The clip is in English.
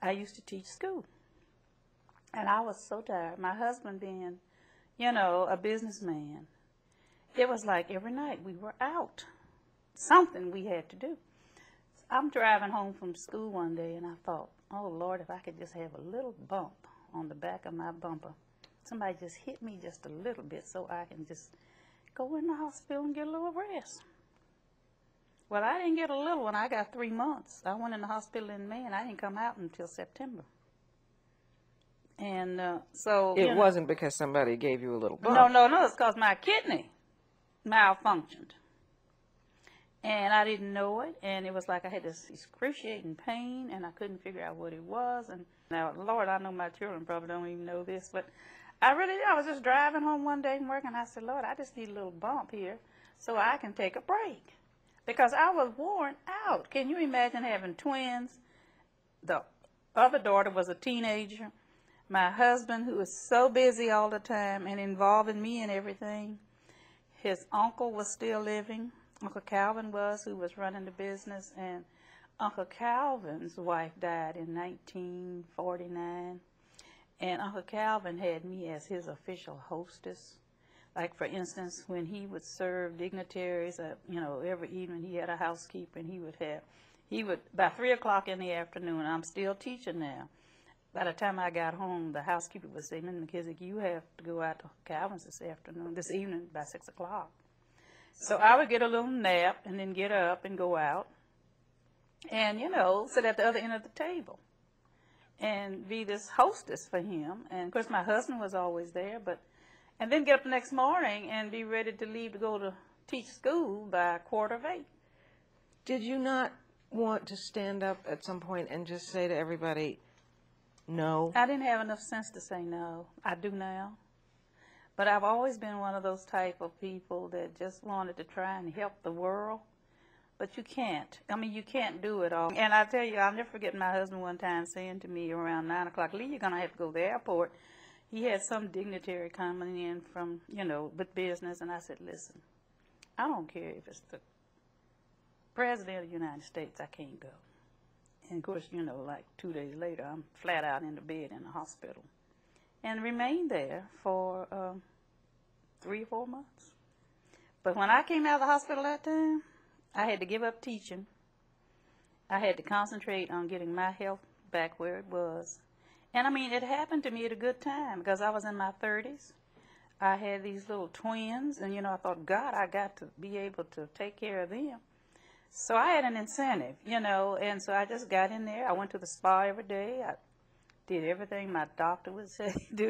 I used to teach school. And I was so tired. My husband being, a businessman, it was like every night we were out. Something we had to do. I'm driving home from school one day, and I thought, oh, Lord, if I could just have a little bump on the back of my bumper. Somebody just hit me just a little bit so I can just go in the hospital and get a little rest. Well, I didn't get a little one. I got 3 months. I went in the hospital in May, and I didn't come out until September. And so it wasn't because somebody gave you a little bump. No. It's because my kidney malfunctioned. And I didn't know it, and it was like I had this excruciating pain, and I couldn't figure out what it was. And now, Lord, I know my children probably don't even know this, but I was just driving home one day from work, and I said, Lord, I just need a little bump here so I can take a break. Because I was worn out. Can you imagine having twins? The other daughter was a teenager. My husband, who was so busy all the time and involving me in everything, his uncle was still living. Uncle Calvin was, who was running the business, and Uncle Calvin's wife died in 1949, and Uncle Calvin had me as his official hostess. Like, for instance, when he would serve dignitaries, every evening he had a housekeeper, and he would, by 3 o'clock in the afternoon, I'm still teaching now. By the time I got home, the housekeeper would say, Ms. McKissack, you have to go out to Calvin's this evening by 6 o'clock. So I would get a little nap and then get up and go out and, sit at the other end of the table and be this hostess for him. And, of course, my husband was always there, and then get up the next morning and be ready to leave to go to teach school by 7:45. Did you not want to stand up at some point and just say to everybody, no? I didn't have enough sense to say no. I do now. But I've always been one of those type of people that just wanted to try and help the world. But you can't. I mean, you can't do it all. And I tell you, I'll never forget my husband one time saying to me around 9 o'clock, Lee, you're going to have to go to the airport. He had some dignitary coming in from, with business. And I said, listen, I don't care if it's the President of the United States, I can't go. And, of course, like 2 days later, I'm flat out in the bed in the hospital. And remained there for 3 or 4 months. But when I came out of the hospital that time, I had to give up teaching. I had to concentrate on getting my health back where it was. And, I mean, it happened to me at a good time because I was in my 30s. I had these little twins, and, I thought, God, I got to be able to take care of them. So I had an incentive, and so I just got in there. I went to the spa every day. I did everything my doctor would say do.